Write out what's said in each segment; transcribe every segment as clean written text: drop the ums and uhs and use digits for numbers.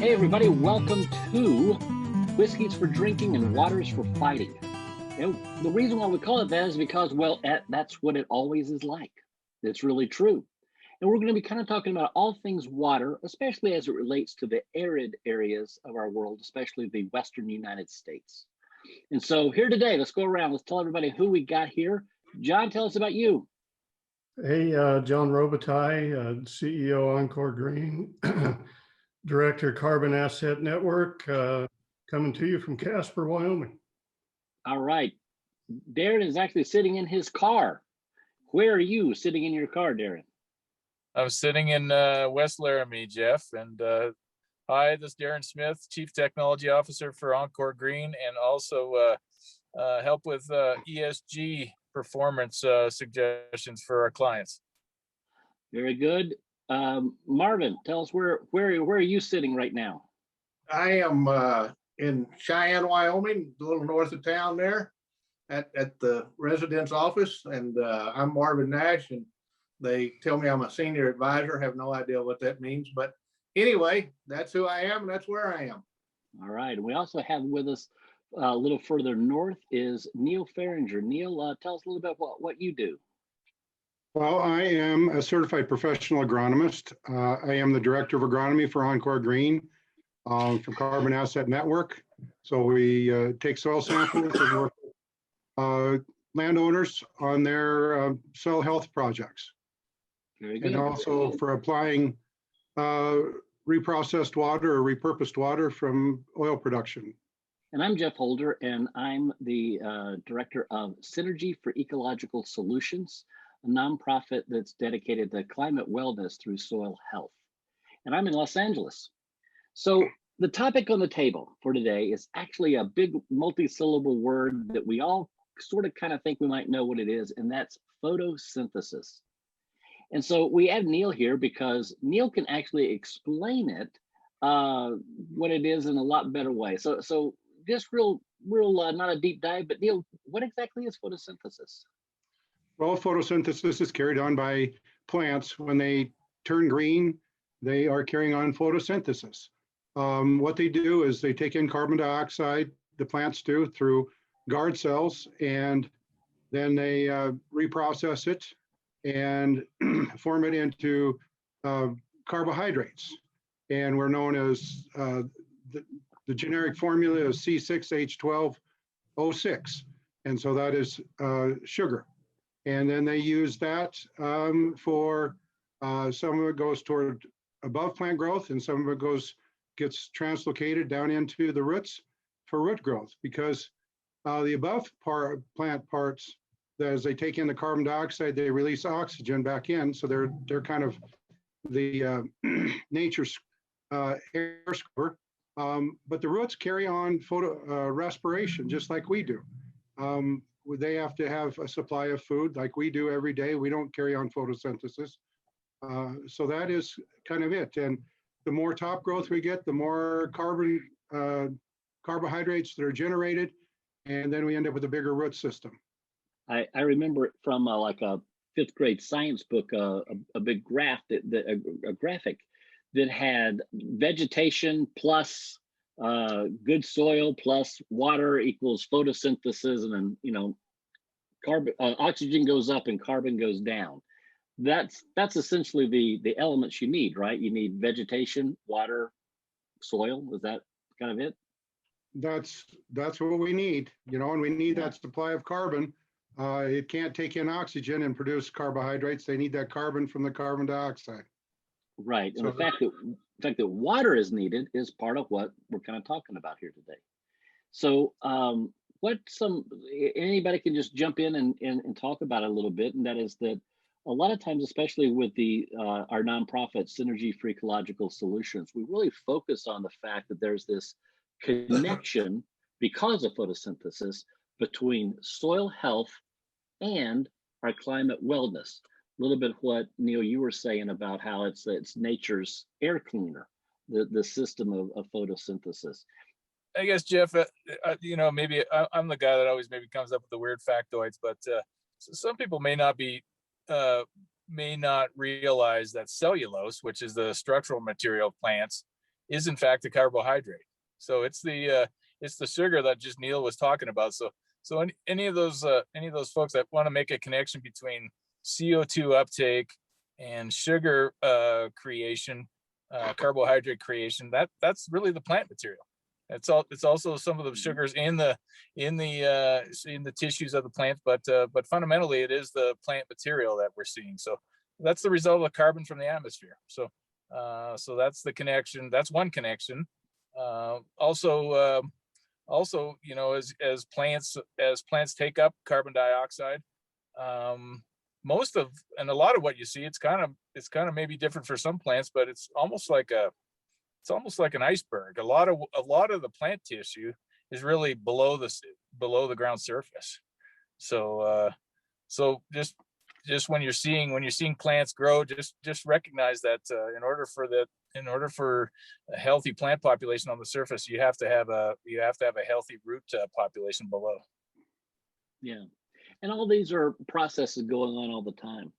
Hey everybody, welcome to Whiskeys for Drinking and Waters for Fighting. And the reason why we call it that is because, well, that's what it always is like. It's really true. And we're going to be kind of talking about all things water, especially as it relates to the arid areas of our world, especially the Western United States. And so here today, let's go around. Let's tell everybody who we got here. John, tell us about you. Hey, John Robitaille, CEO Encore Green, Director Carbon Asset Network, coming to you from Casper, Wyoming. All right. Darren is actually sitting in his car. Where are you sitting in your car, Darren? I'm sitting in West Laramie, Jeff. And hi, this is Darren Smith, Chief Technology Officer for Encore Green, and also help with ESG performance suggestions for our clients. Very good. Marvin, tell us where are you sitting right now? I am in Cheyenne, Wyoming, a little north of town there at the residence office. And I'm Marvin Nash, and they tell me I'm a senior advisor. Have no idea what that means. But anyway, that's who I am, and that's where I am. All right. We also have with us a little further north is Neal Fehringer. Neal, tell us a little bit about what you do. Well, I am a certified professional agronomist. I am the director of agronomy for Encore Green from Carbon Asset Network. So we take soil samples and work with landowners on their soil health projects. Very good. And also for applying reprocessed water or repurposed water from oil production. And I'm Jeff Holder, and I'm the director of Synergy for Ecological Solutions, a nonprofit that's dedicated to climate wellness through soil health. And I'm in Los Angeles. So the topic on the table for today is actually a big multi-syllable word that we all sort of kind of think we might know what it is, and that's photosynthesis. And so we have Neal here because Neal can actually explain it, what it is in a lot better way. So just real not a deep dive, but Neal, what exactly is photosynthesis? Well, photosynthesis is carried on by plants. When they turn green, they are carrying on photosynthesis. What they do is they take in carbon dioxide, the plants do, through guard cells, and then they reprocess it and form it into carbohydrates. And we're known as, the generic formula is C6H12O6. And so that is sugar. And then they use that for, some of it goes toward above plant growth, and some of it gets translocated down into the roots for root growth, because the above plant parts, as they take in the carbon dioxide, they release oxygen back in. So they're kind of the nature's air scrubber. But the roots carry on respiration just like we do. They have to have a supply of food like we do every day. We don't carry on photosynthesis. So that is kind of it. And the more top growth we get, the more carbohydrates that are generated, and then we end up with a bigger root system. I remember it from like a fifth grade science book, a big graph a graphic that had vegetation plus good soil plus water equals photosynthesis, and then oxygen goes up and carbon goes down. That's essentially the elements you need, right? You need vegetation, water, soil. Is that kind of it? That's what we need, and we need that supply of carbon. It can't take in oxygen and produce carbohydrates. They need that carbon from the carbon dioxide. Right, and the fact that water is needed is part of what we're kind of talking about here today. So anybody can just jump in and talk about it a little bit, and that is that a lot of times, especially with our nonprofit Synergy for Ecological Solutions, we really focus on the fact that there's this connection because of photosynthesis between soil health and our climate wellness. A little bit what, Neal, you were saying about how it's nature's air cleaner, the system of photosynthesis. I guess, Jeff, maybe I'm the guy that always maybe comes up with the weird factoids, but some people may not realize that cellulose, which is the structural material of plants, is in fact a carbohydrate. So it's the sugar that just Neal was talking about. So any of those folks that want to make a connection between CO2 uptake and sugar creation, carbohydrate creation, that's really the plant material. It's also some of the sugars in the tissues of the plant, but fundamentally it is the plant material that we're seeing. So that's the result of carbon from the atmosphere. So that's the connection. That's one connection. Also, you know, as plants take up carbon dioxide, and a lot of what you see, it's kind of maybe different for some plants, but it's almost like an iceberg. A lot of the plant tissue is really below the ground surface. So just when you're seeing plants grow, just recognize that in order for a healthy plant population on the surface, you have to have a healthy root population below. Yeah, and all these are processes going on all the time.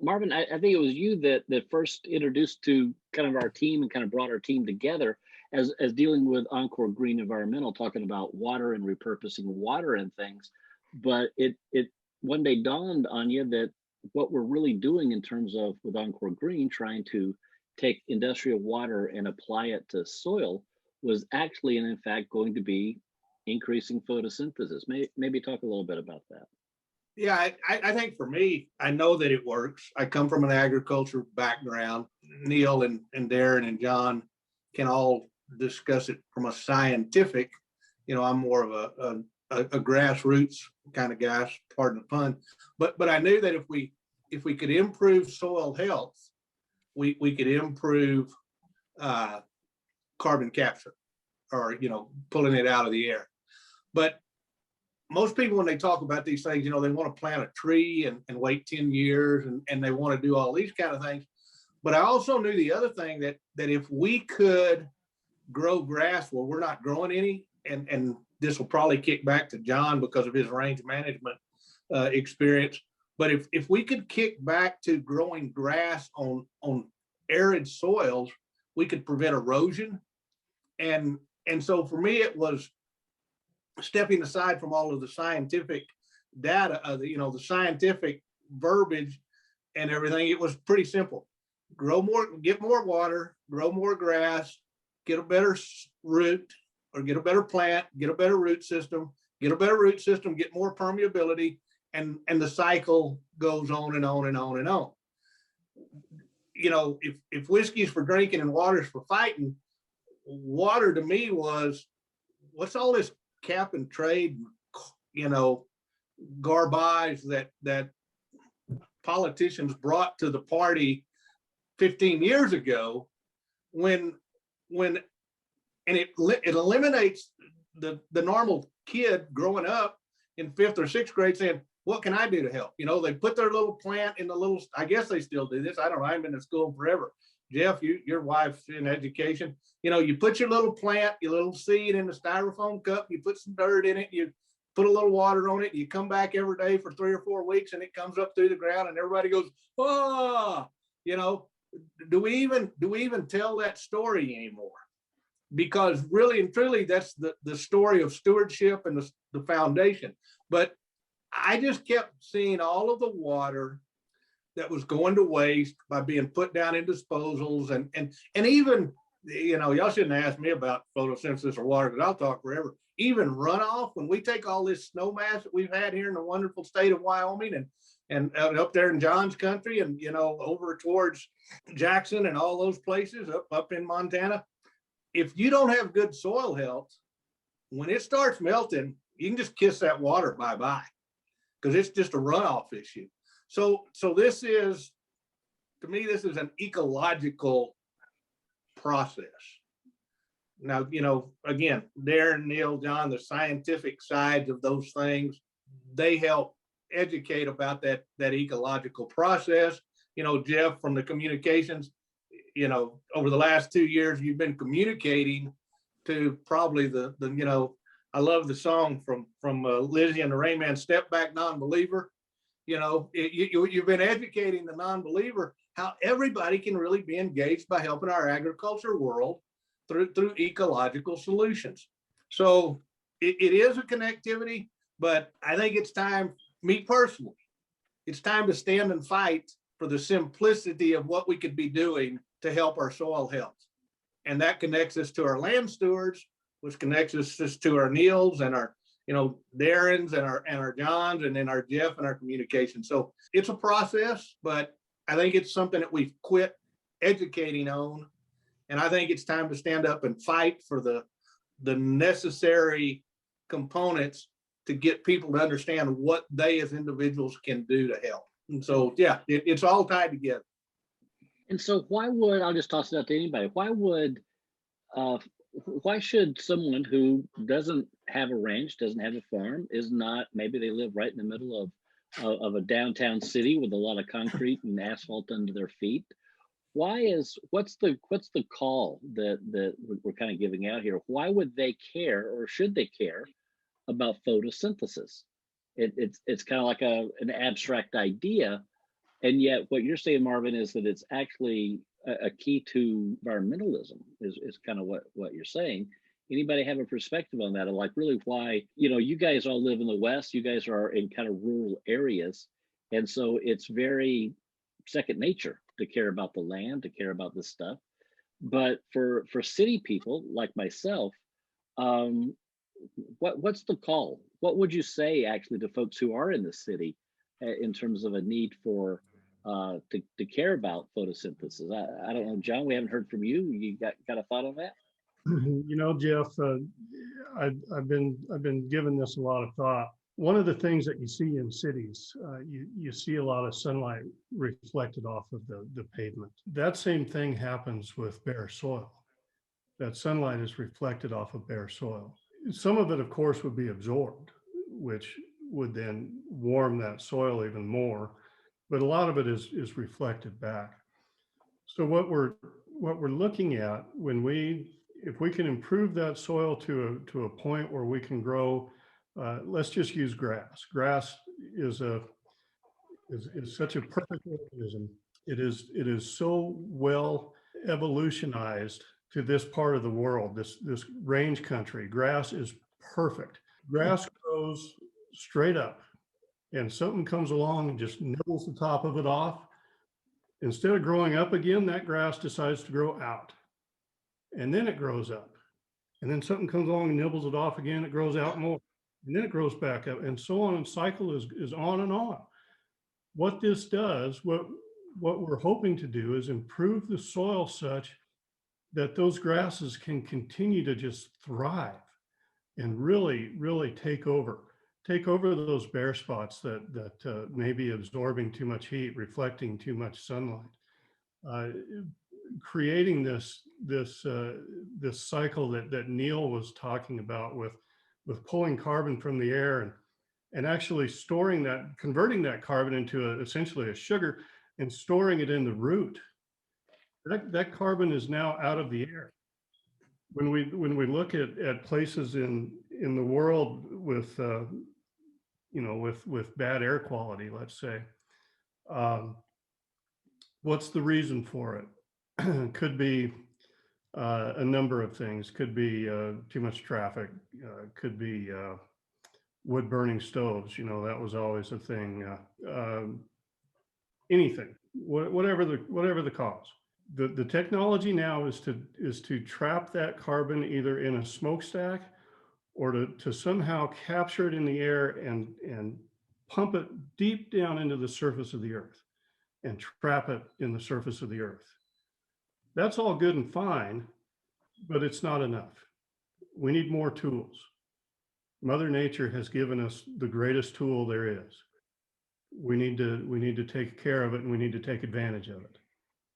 Marvin, I think it was you that first introduced to kind of our team and kind of brought our team together as dealing with Encore Green Environmental, talking about water and repurposing water and things. But it one day dawned on you that what we're really doing in terms of with Encore Green, trying to take industrial water and apply it to soil, was actually and in fact going to be increasing photosynthesis. Maybe talk a little bit about that. Yeah, I think for me, I know that it works. I come from an agriculture background. Neal and Darren and John can all discuss it from a scientific, you know, I'm more of a grassroots kind of guy, pardon the pun. But I knew that if we could improve soil health, we could improve carbon capture, or, you know, pulling it out of the air. But most people, when they talk about these things, you know, they want to plant a tree and wait 10 years and they want to do all these kind of things. But I also knew the other thing, that if we could grow grass where we're not growing any, and this will probably kick back to John because of his range management experience. But if we could kick back to growing grass on arid soils, we could prevent erosion. And so for me, it was stepping aside from all of the scientific data, the scientific verbiage and everything. It was pretty simple: grow more, get more water, grow more grass, get a better root, or get a better plant, get a better root system, get more permeability, and the cycle goes on and on and on and on. You know, if whiskey's for drinking and water's for fighting, water to me was, what's all this cap and trade, you know, garbage that politicians brought to the party 15 years ago, when it eliminates the normal kid growing up in 5th or 6th grade saying, what can I do to help? You know, they put their little plant in the little, I guess they still do this, I don't know, I haven't been to school forever. Jeff, your wife's in education. You know, you put your little plant, your little seed in the styrofoam cup, you put some dirt in it, you put a little water on it, you come back every day for 3 or 4 weeks, and it comes up through the ground, and everybody goes, oh, you know, do we even tell that story anymore? Because really and truly, that's the story of stewardship and the foundation. But I just kept seeing all of the water that was going to waste by being put down in disposals, and even, you know, y'all shouldn't ask me about photosynthesis or water, because I'll talk forever. Even runoff, when we take all this snow mass that we've had here in the wonderful state of Wyoming and up there in John's country, and, you know, over towards Jackson and all those places up in Montana, if you don't have good soil health, when it starts melting, you can just kiss that water bye-bye, because it's just a runoff issue. So this is, to me, this is an ecological process. Now, you know, again, Darren, Neal, John, the scientific sides of those things, they help educate about that ecological process. You know, Jeff, from the communications, you know, over the last 2 years, you've been communicating to probably the you know, I love the song from Lizzie and the Rain Man, Step Back Non-Believer. You know, you've been educating the non-believer how everybody can really be engaged by helping our agriculture world through ecological solutions. So it is a connectivity, but I think it's time, me personally, it's time to stand and fight for the simplicity of what we could be doing to help our soil health. And that connects us to our land stewards, which connects us to our Neals and our, Darrens and our Johns, and then our Jeff and our communication. So it's a process, but I think it's something that we've quit educating on. And I think it's time to stand up and fight for the necessary components to get people to understand what they as individuals can do to help. And so, yeah, it's all tied together. And so I'll just toss it out to anybody, why should someone who doesn't have a ranch, doesn't have a farm, maybe they live right in the middle of a downtown city with a lot of concrete and asphalt under their feet, what's the call that we're kind of giving out here? Why would they care, or should they care about photosynthesis? It's kind of like an abstract idea, and yet what you're saying, Marvin, is that it's actually a key to environmentalism is kind of what you're saying. Anybody have a perspective on that, of like really why, you guys all live in the West, you guys are in kind of rural areas, and so it's very second nature to care about the land, to care about this stuff. But for city people like myself, what's the call? What would you say actually to folks who are in the city in terms of a need for to care about photosynthesis? I don't know, John, we haven't heard from you. You got a thought on that? Jeff, I've been giving this a lot of thought. One of the things that you see in cities, you see a lot of sunlight reflected off of the pavement. That same thing happens with bare soil. That sunlight is reflected off of bare soil. Some of it, of course, would be absorbed, which would then warm that soil even more. But a lot of it is reflected back. So what we're looking at if we can improve that soil to a point where we can grow, let's just use grass. Grass is such a perfect organism. It is so well evolutionized to this part of the world, this range country. Grass is perfect. Grass grows straight up, and something comes along and just nibbles the top of it off. Instead of growing up again, that grass decides to grow out, and then it grows up. And then something comes along and nibbles it off again, it grows out more, and then it grows back up, and so on, and cycle is on and on. What this does, what we're hoping to do, is improve the soil such that those grasses can continue to just thrive and really, really take over those bare spots that may be absorbing too much heat, reflecting too much sunlight, creating this cycle that Neal was talking about with pulling carbon from the air and actually storing that, converting that carbon into essentially a sugar and storing it in the root. That carbon is now out of the air. When we look at places in the world with with bad air quality, let's say, what's the reason for it? Could be a number of things. Could be too much traffic. Could be wood burning stoves. That was always a thing. Anything, whatever the cause. The technology now is to trap that carbon either in a smokestack or to somehow capture it in the air and pump it deep down into the surface of the earth and trap it in the surface of the earth. That's all good and fine, but it's not enough. We need more tools. Mother Nature has given us the greatest tool there is. We need to take care of it, and we need to take advantage of it.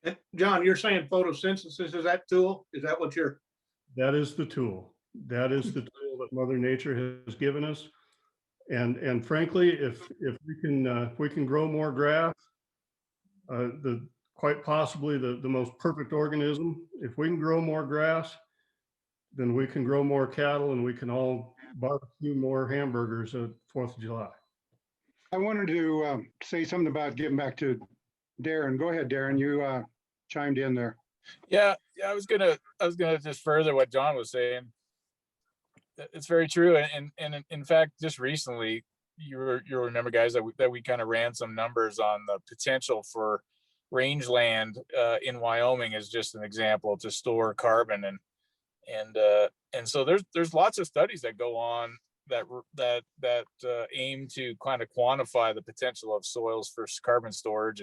And John, you're saying photosynthesis is that tool? Is that what you're? That is the tool. That is the tool that Mother Nature has given us. And frankly, if we can grow more grass, quite possibly the most perfect organism. If we can grow more grass, then we can grow more cattle, and we can all barbecue more hamburgers at 4th of July. I wanted to say something about getting back to Darren. Go ahead, Darren. You chimed in there. Yeah, I was gonna just further what John was saying. It's very true, and in fact, just recently, you'll remember, guys, that we kind of ran some numbers on the potential for rangeland in Wyoming as just an example to store carbon, and so there's lots of studies that go on that aim to kind of quantify the potential of soils for carbon storage,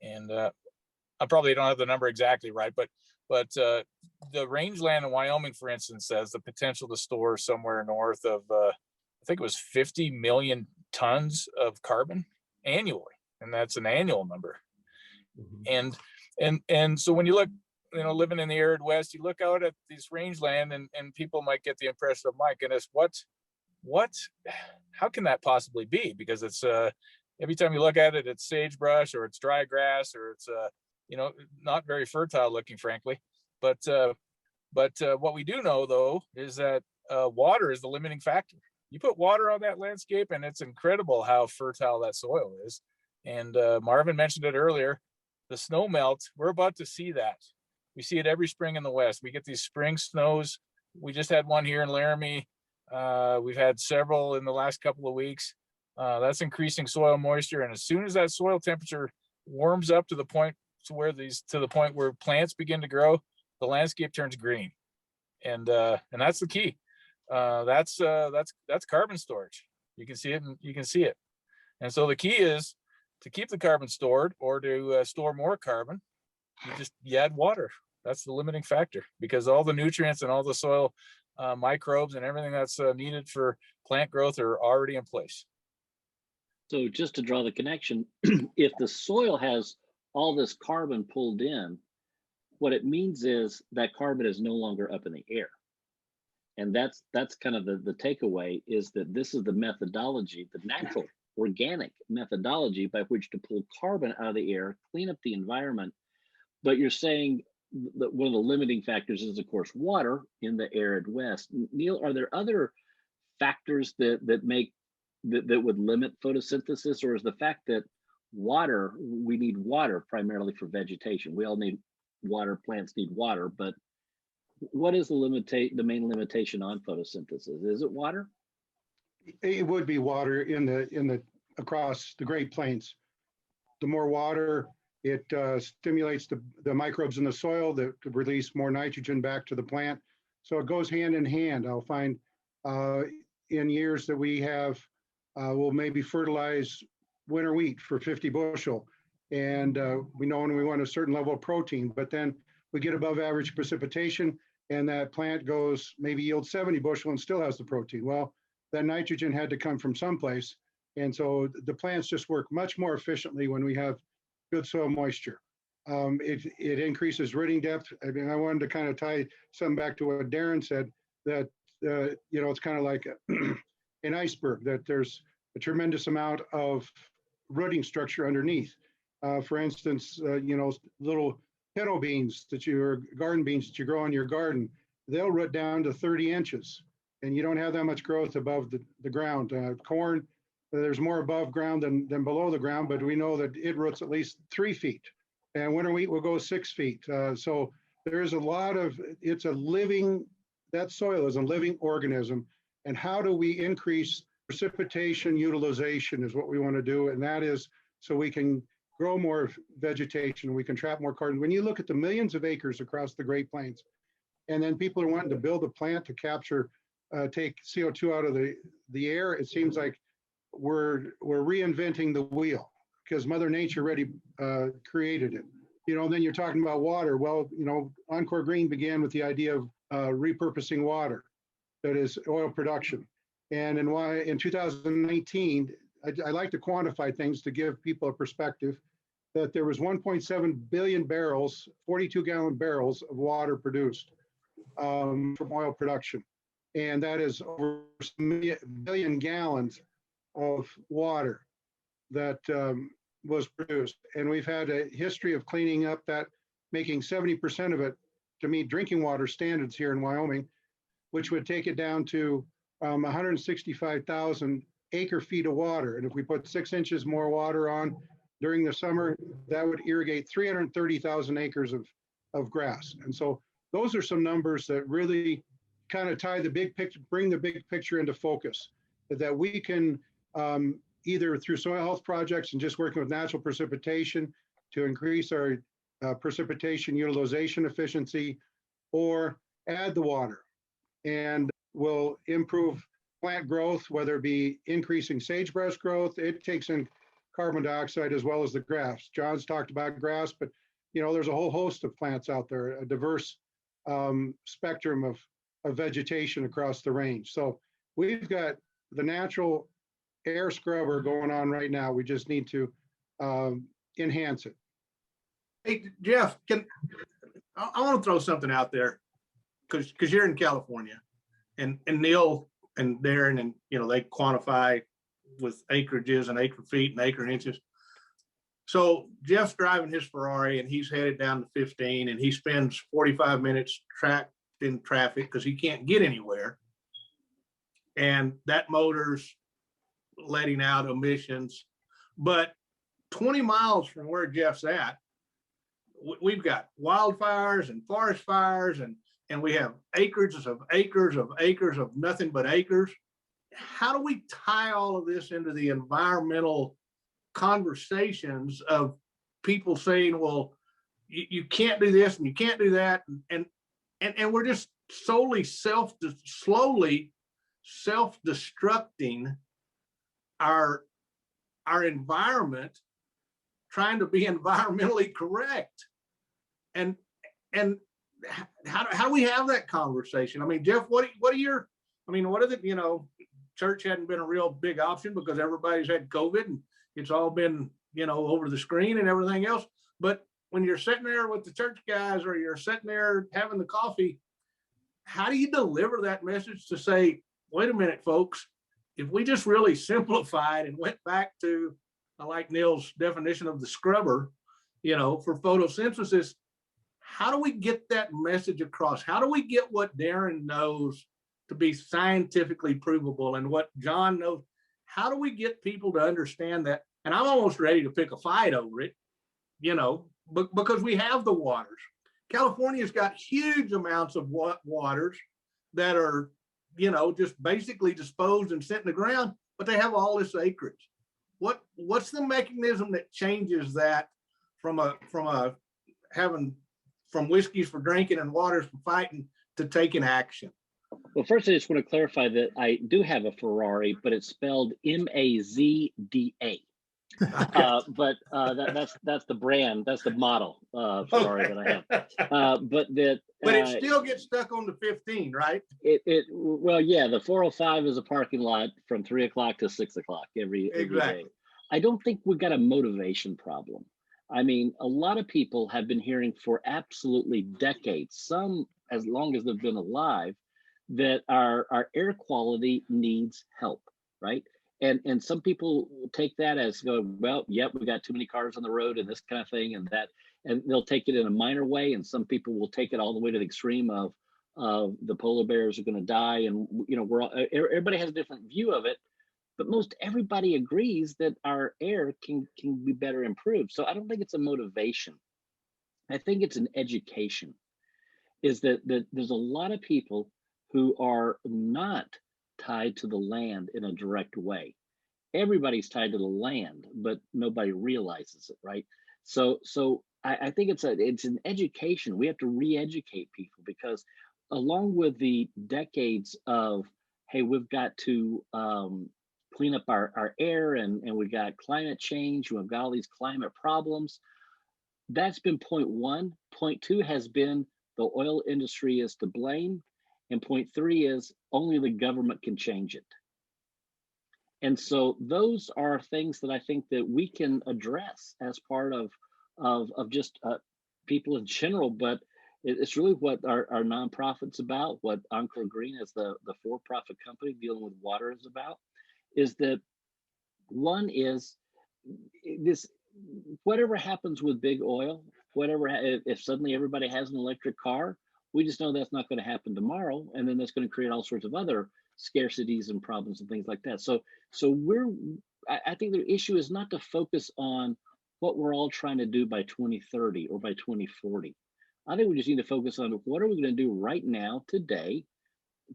and I probably don't have the number exactly right, but the rangeland in Wyoming, for instance, has the potential to store somewhere north of I think it was 50 million tons of carbon annually, and that's an annual number. And so when you look, living in the arid West, you look out at these rangeland, and people might get the impression of, my goodness, how can that possibly be? Because it's every time you look at it, it's sagebrush or it's dry grass or it's not very fertile looking, frankly. But what we do know, though, is that water is the limiting factor. You put water on that landscape, and it's incredible how fertile that soil is. And Marvin mentioned it earlier, the snow melt, we're about to see that. We see it every spring in the West. We get these spring snows. We just had one here in Laramie. We've had several in the last couple of weeks. That's increasing soil moisture. And as soon as that soil temperature warms up to the point where plants begin to grow, the landscape turns green. And that's the key. That's carbon storage. You can see it, and you can see it. And so the key is to keep the carbon stored, or to store more carbon. You add water. That's the limiting factor, because all the nutrients and all the soil microbes and everything that's needed for plant growth are already in place. So just to draw the connection, if the soil has all this carbon pulled in, what it means is that carbon is no longer up in the air. And that's kind of the takeaway, is that this is the methodology, the natural organic methodology by which to pull carbon out of the air, clean up the environment. But you're saying that one of the limiting factors is, of course, water in the arid West. Neal, are there other factors that would limit photosynthesis, or is the fact that we need water primarily for vegetation? We all need water, plants need water, but what is the main limitation on photosynthesis? Is it water? It would be water across the Great Plains. The more water, it stimulates the microbes in the soil that could release more nitrogen back to the plant. So it goes hand in hand. I'll find in years that we have, we'll maybe fertilize winter wheat for 50 bushel. And we know when we want a certain level of protein, but then we get above average precipitation, and that plant maybe yields 70 bushel and still has the protein. Well, that nitrogen had to come from someplace. And so the plants just work much more efficiently when we have good soil moisture. It increases rooting depth. I mean, I wanted to kind of tie something back to what Darren said, that, it's kind of like an iceberg, that there's a tremendous amount of rooting structure underneath. For instance, little pinto beans garden beans that you grow in your garden, they'll root down to 30 inches, and you don't have that much growth above the ground. Corn, there's more above ground than below the ground, but we know that it roots at least 3 feet, and winter wheat will go 6 feet. So there's that soil is a living organism. And how do we increase precipitation utilization is what we want to do. And that is so we can grow more vegetation, we can trap more carbon. When you look at the millions of acres across the Great Plains, and then people are wanting to build a plant to take CO2 out of the air, it seems like we're reinventing the wheel, because Mother Nature already created it. Then you're talking about water. Well, Encore Green began with the idea of repurposing water, that is oil production. And in 2019, I like to quantify things to give people a perspective, that there was 1.7 billion barrels, 42-gallon barrels of water produced from oil production. And that is over a billion gallons of water that was produced. And we've had a history of cleaning up that, making 70% of it to meet drinking water standards here in Wyoming, which would take it down to 165,000 acre feet of water. And if we put 6 inches more water on, during the summer, that would irrigate 330,000 acres of grass. And so those are some numbers that really kind of tie the big picture, bring the big picture into focus, that we can either through soil health projects and just working with natural precipitation to increase our precipitation utilization efficiency, or add the water and will improve plant growth, whether it be increasing sagebrush growth. It takes in carbon dioxide as well as the grass. John's talked about grass, but there's a whole host of plants out there, a diverse spectrum of vegetation across the range. So we've got the natural air scrubber going on right now. We just need to enhance it. Hey, Jeff, I want to throw something out there because you're in California, and Neal and Darren, and they quantify with acreages and acre feet and acre inches. So Jeff's driving his Ferrari and he's headed down to 15, and he spends 45 minutes trapped in traffic because he can't get anywhere. And that motor's letting out emissions. But 20 miles from where Jeff's at, we've got wildfires and forest fires, and we have acres of acres of acres of nothing but acres. How do we tie all of this into the environmental conversations of people saying, well, you can't do this and you can't do that, and we're just slowly self-destructing our environment, trying to be environmentally correct. And how do we have that conversation? I mean, Jeff, what are the, church hadn't been a real big option because everybody's had COVID and it's all been, over the screen and everything else. But when you're sitting there with the church guys, or you're sitting there having the coffee, how do you deliver that message to say, wait a minute, folks, if we just really simplified and went back to, I like Neal's definition of the scrubber, for photosynthesis, how do we get that message across? How do we get what Darren knows to be scientifically provable and what John knows? How do we get people to understand that? And I'm almost ready to pick a fight over it, because we have the waters. California's got huge amounts of waters that are, just basically disposed and sent in the ground, but they have all this acreage. What's the mechanism that changes that from whiskeys for drinking and waters for fighting to taking action? Well, first, I just want to clarify that I do have a Ferrari, but it's spelled Mazda. That's the brand, that's the model Ferrari that I have. But it still gets stuck on the 15, right? Well, yeah, the 405 is a parking lot from 3 o'clock to 6 o'clock every day. I don't think we've got a motivation problem. I mean, a lot of people have been hearing for absolutely decades, some as long as they've been alive, that our air quality needs help, right? And some people take that as going, well, yep, we got too many cars on the road and this kind of thing and that, and they'll take it in a minor way. And some people will take it all the way to the extreme of the polar bears are going to die. And, everybody has a different view of it, but most everybody agrees that our air can be better improved. So I don't think it's a motivation. I think it's an education, is that there's a lot of people who are not tied to the land in a direct way. Everybody's tied to the land, but nobody realizes it, right? So I think it's an education. We have to re-educate people, because along with the decades of, hey, we've got to clean up our air, and we've got climate change, we've got all these climate problems. That's been point one. Point two has been the oil industry is to blame. And point three is only the government can change it. And so those are things that I think that we can address as part of just people in general, but it's really what our nonprofit's about, what Encore Green as the for-profit company dealing with water is about, is that one is this, whatever happens with big oil, if suddenly everybody has an electric car, we just know that's not going to happen tomorrow, and then that's going to create all sorts of other scarcities and problems and things like that. So I think the issue is not to focus on what we're all trying to do by 2030 or by 2040. I think we just need to focus on what are we going to do right now, today,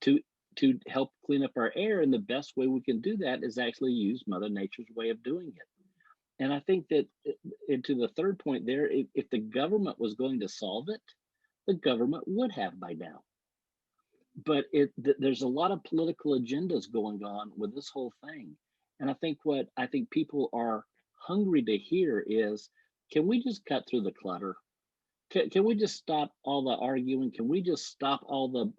to to help clean up our air. And the best way we can do that is actually use Mother Nature's way of doing it. And I think that, and to the third point there, if the government was going to solve it, the government would have by now. But there's a lot of political agendas going on with this whole thing. And I think people are hungry to hear is, can we just cut through the clutter? Can we just stop all the arguing? Can we just stop all the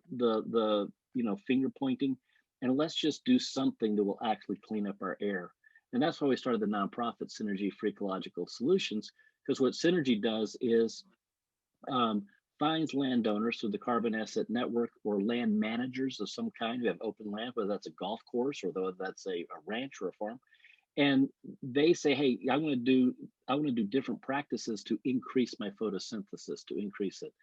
finger pointing, and let's just do something that will actually clean up our air? And that's why we started the nonprofit Synergy for Ecological Solutions, because what Synergy does is finds landowners through the Carbon Asset Network or land managers of some kind who have open land, whether that's a golf course or whether that's a ranch or a farm. And they say, hey, I want to do different practices to increase my photosynthesis, to increase it.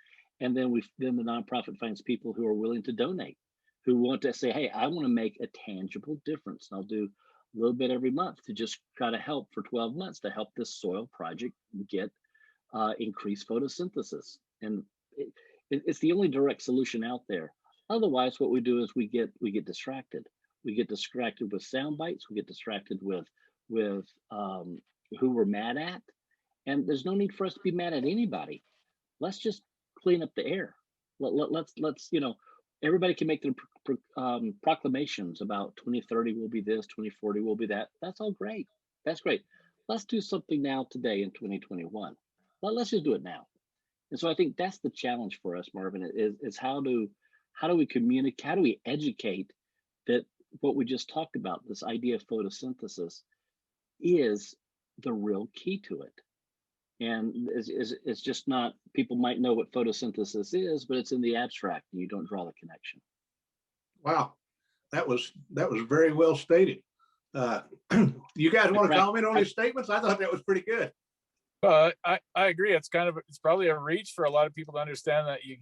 And then the nonprofit finds people who are willing to donate, who want to say, hey, I want to make a tangible difference. And I'll do a little bit every month to just try to help for 12 months to help this soil project get increased photosynthesis. And it's the only direct solution out there. Otherwise, what we do is we get distracted. We get distracted with sound bites. We get distracted with who we're mad at. And there's no need for us to be mad at anybody. Let's just clean up the air. Let's everybody can make their proclamations about 2030 will be this, 2040 will be that. That's all great. That's great. Let's do something now today in 2021. Let's just do it now. And so I think that's the challenge for us, Marvin, is how do we communicate, how do we educate that what we just talked about, this idea of photosynthesis, is the real key to it. And it's just not, people might know what photosynthesis is, but it's in the abstract and you don't draw the connection. Wow, that was very well stated. You guys want to comment on his statements? I thought that was pretty good. I agree. It's probably a reach for a lot of people to understand that you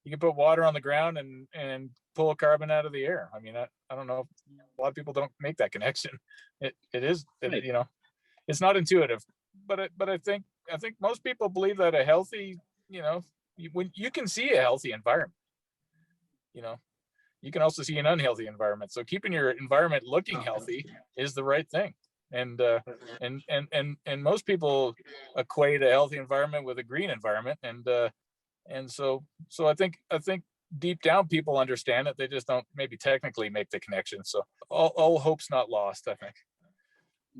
can put water on the ground and pull carbon out of the air. I mean, I don't know. A lot of people don't make that connection. It is, right. It's not intuitive, but I think most people believe that a healthy, when you can see a healthy environment, you can also see an unhealthy environment. So keeping your environment looking healthy is the right thing. And most people equate a healthy environment with a green environment. And so I think deep down people understand it. They just don't maybe technically make the connection. So all hope's not lost, I think.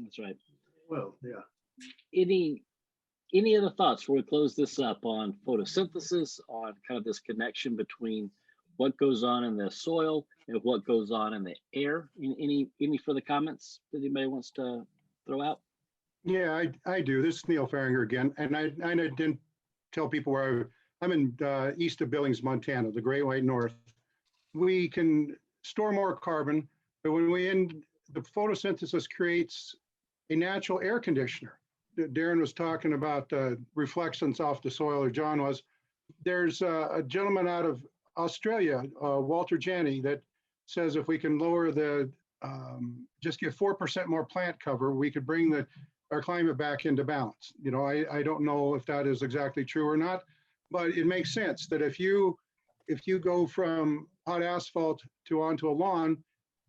That's right. Well, yeah. Any other thoughts before we close this up on photosynthesis, on kind of this connection between what goes on in the soil and what goes on in the air? Any further comments that anybody wants to throw out? Yeah, I do. This is Neal Fehringer again. And I didn't tell people where I'm in east of Billings, Montana, the Great White North. We can store more carbon, but when the photosynthesis creates a natural air conditioner. Darren was talking about reflections off the soil, or John was. There's a gentleman out of Australia, Walter Janney, that says if we can lower just get 4% more plant cover, we could bring our climate back into balance. I don't know if that is exactly true or not, but it makes sense that if you go from hot asphalt to onto a lawn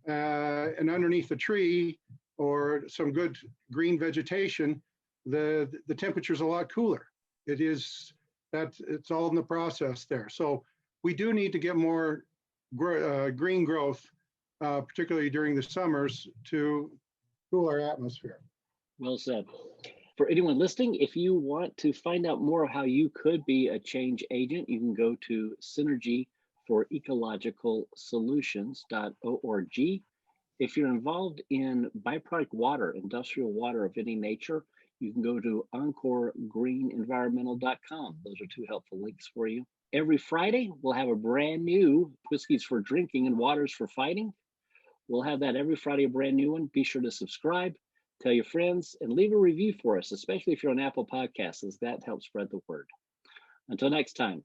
and underneath a tree or some good green vegetation, the temperature's a lot cooler. It's all in the process there. So we do need to get more green growth, particularly during the summers, to cool our atmosphere. Well said. For anyone listening, if you want to find out more of how you could be a change agent, you can go to synergyforecologicalsolutions.org. If you're involved in byproduct water, industrial water of any nature, you can go to encoregreenenvironmental.com. Those are two helpful links for you. Every Friday, we'll have a brand new Whiskeys for Drinking and Waters for Fighting. We'll have that every Friday, a brand new one. Be sure to subscribe, tell your friends, and leave a review for us, especially if you're on Apple Podcasts, as that helps spread the word. Until next time.